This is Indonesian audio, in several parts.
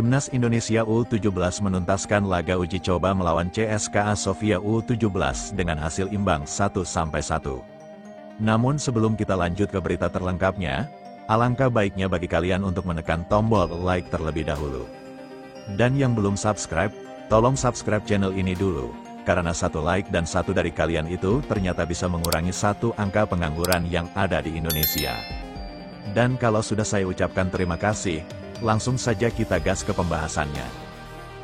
Timnas Indonesia U17 menuntaskan laga uji coba melawan CSKA Sofia U17 dengan hasil imbang 1-1. Namun sebelum kita lanjut ke berita terlengkapnya, alangkah baiknya bagi kalian untuk menekan tombol like terlebih dahulu. Dan yang belum subscribe, tolong subscribe channel ini dulu, karena satu like dan satu dari kalian itu ternyata bisa mengurangi satu angka pengangguran yang ada di Indonesia. Dan kalau sudah saya ucapkan terima kasih, langsung saja kita gas ke pembahasannya.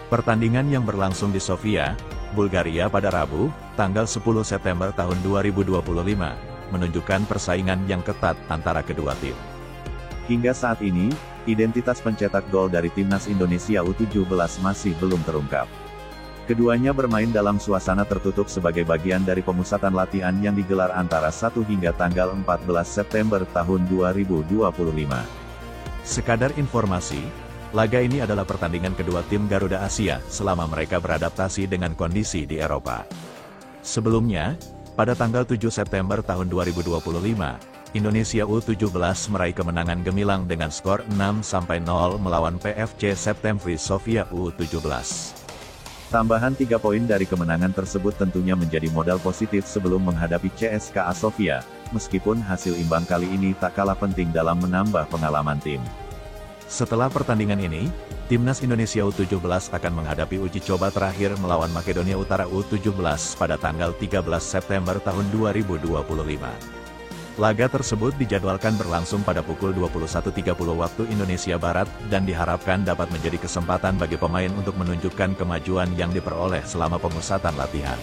Pertandingan yang berlangsung di Sofia, Bulgaria pada Rabu, tanggal 10 September tahun 2025, menunjukkan persaingan yang ketat antara kedua tim. Hingga saat ini, identitas pencetak gol dari Timnas Indonesia U17 masih belum terungkap. Keduanya bermain dalam suasana tertutup sebagai bagian dari pemusatan latihan yang digelar antara 1 hingga tanggal 14 September tahun 2025. Sekadar informasi, laga ini adalah pertandingan kedua tim Garuda Asia selama mereka beradaptasi dengan kondisi di Eropa. Sebelumnya, pada tanggal 7 September tahun 2025, Indonesia U17 meraih kemenangan gemilang dengan skor 6-0 melawan PFC Septemfri Sofia U17. Tambahan 3 poin dari kemenangan tersebut tentunya menjadi modal positif sebelum menghadapi CSKA Sofia, meskipun hasil imbang kali ini tak kalah penting dalam menambah pengalaman tim. Setelah pertandingan ini, Timnas Indonesia U17 akan menghadapi uji coba terakhir melawan Makedonia Utara U17 pada tanggal 13 September tahun 2025. Laga tersebut dijadwalkan berlangsung pada pukul 21.30 waktu Indonesia Barat dan diharapkan dapat menjadi kesempatan bagi pemain untuk menunjukkan kemajuan yang diperoleh selama pemusatan latihan.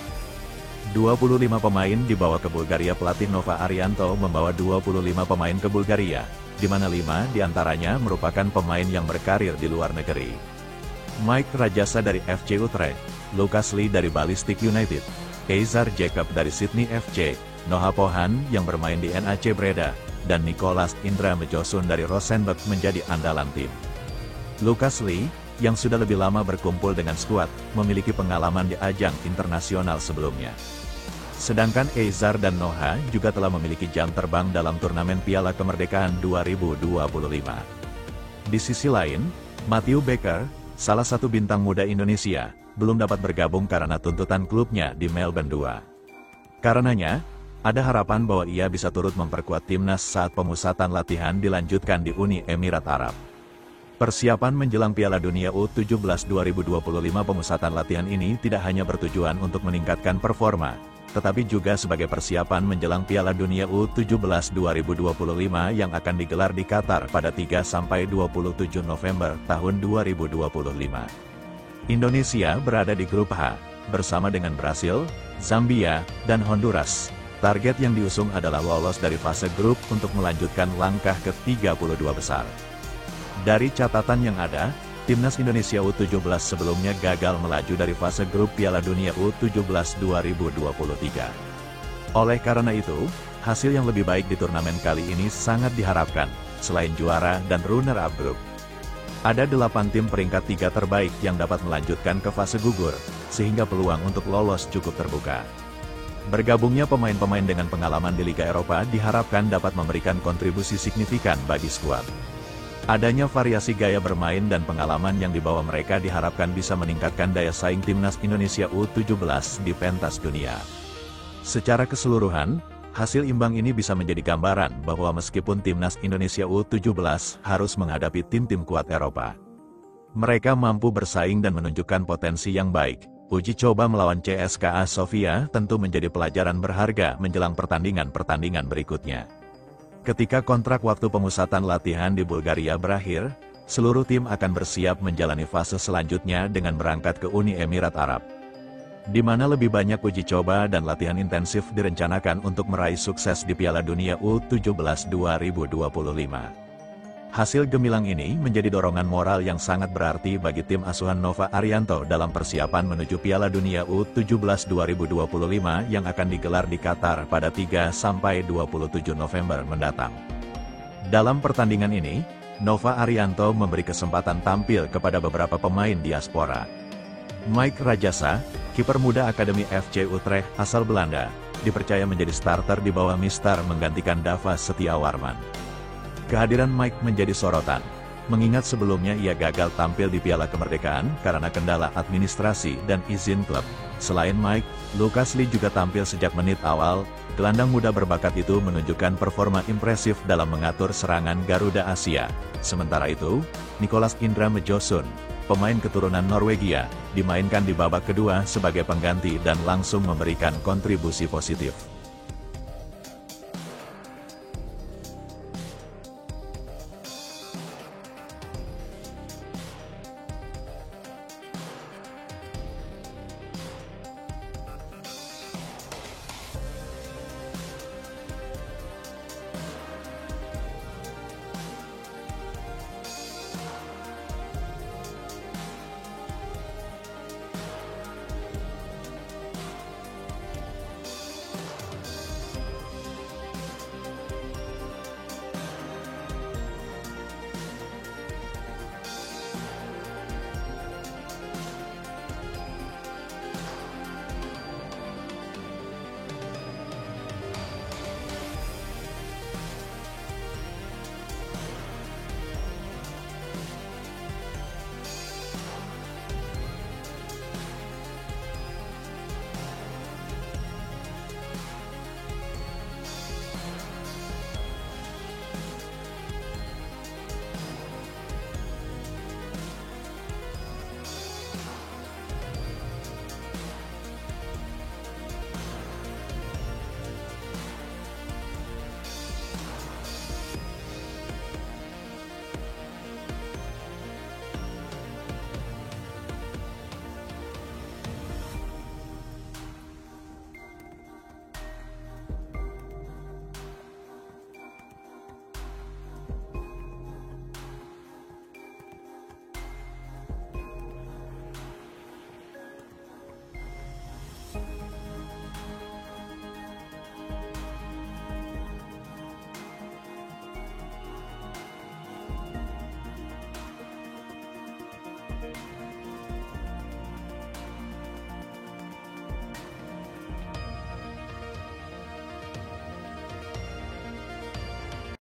25 pemain dibawa ke Bulgaria. Pelatih Nova Arianto membawa 25 pemain ke Bulgaria, di mana 5 diantaranya merupakan pemain yang berkarir di luar negeri. Mike Rajasa dari FC Utrecht, Lucas Lee dari Ballistic United, Keizar Jacob dari Sydney FC, Noah Pohan yang bermain di NAC Breda, dan Nicholas Indra Mejosun dari Rosenborg menjadi andalan tim. Lucas Lee, yang sudah lebih lama berkumpul dengan skuad, memiliki pengalaman di ajang internasional sebelumnya. Sedangkan Keizar dan Noah juga telah memiliki jam terbang dalam turnamen Piala Kemerdekaan 2025. Di sisi lain, Matthew Baker, salah satu bintang muda Indonesia, belum dapat bergabung karena tuntutan klubnya di Melbourne 2. Karenanya, ada harapan bahwa ia bisa turut memperkuat timnas saat pemusatan latihan dilanjutkan di Uni Emirat Arab. Persiapan menjelang Piala Dunia U17 2025. Pemusatan latihan ini tidak hanya bertujuan untuk meningkatkan performa, tetapi juga sebagai persiapan menjelang Piala Dunia U17 2025 yang akan digelar di Qatar pada 3-27 November tahun 2025. Indonesia berada di grup H, bersama dengan Brasil, Zambia, dan Honduras. Target yang diusung adalah lolos dari fase grup untuk melanjutkan langkah ke-32 besar. Dari catatan yang ada, Timnas Indonesia U17 sebelumnya gagal melaju dari fase grup Piala Dunia U17 2023. Oleh karena itu, hasil yang lebih baik di turnamen kali ini sangat diharapkan, selain juara dan runner-up grup. Ada 8 tim peringkat 3 terbaik yang dapat melanjutkan ke fase gugur, sehingga peluang untuk lolos cukup terbuka. Bergabungnya pemain-pemain dengan pengalaman di Liga Eropa diharapkan dapat memberikan kontribusi signifikan bagi skuad. Adanya variasi gaya bermain dan pengalaman yang dibawa mereka diharapkan bisa meningkatkan daya saing Timnas Indonesia U17 di pentas dunia. Secara keseluruhan, hasil imbang ini bisa menjadi gambaran bahwa meskipun Timnas Indonesia U17 harus menghadapi tim-tim kuat Eropa, mereka mampu bersaing dan menunjukkan potensi yang baik. Uji coba melawan CSKA Sofia tentu menjadi pelajaran berharga menjelang pertandingan-pertandingan berikutnya. Ketika kontrak waktu pemusatan latihan di Bulgaria berakhir, seluruh tim akan bersiap menjalani fase selanjutnya dengan berangkat ke Uni Emirat Arab, di mana lebih banyak uji coba dan latihan intensif direncanakan untuk meraih sukses di Piala Dunia U17 2025. Hasil gemilang ini menjadi dorongan moral yang sangat berarti bagi tim asuhan Nova Arianto dalam persiapan menuju Piala Dunia U17 2025 yang akan digelar di Qatar pada 3-27 November mendatang. Dalam pertandingan ini, Nova Arianto memberi kesempatan tampil kepada beberapa pemain diaspora. Mike Rajasa, kiper muda Akademi FC Utrecht asal Belanda, dipercaya menjadi starter di bawah Mistar menggantikan Dava Setiawarman. Kehadiran Mike menjadi sorotan, mengingat sebelumnya ia gagal tampil di Piala Kemerdekaan karena kendala administrasi dan izin klub. Selain Mike, Lucas Lee juga tampil sejak menit awal. Gelandang muda berbakat itu menunjukkan performa impresif dalam mengatur serangan Garuda Asia. Sementara itu, Nicholas Indra Mejosun, pemain keturunan Norwegia, dimainkan di babak kedua sebagai pengganti dan langsung memberikan kontribusi positif.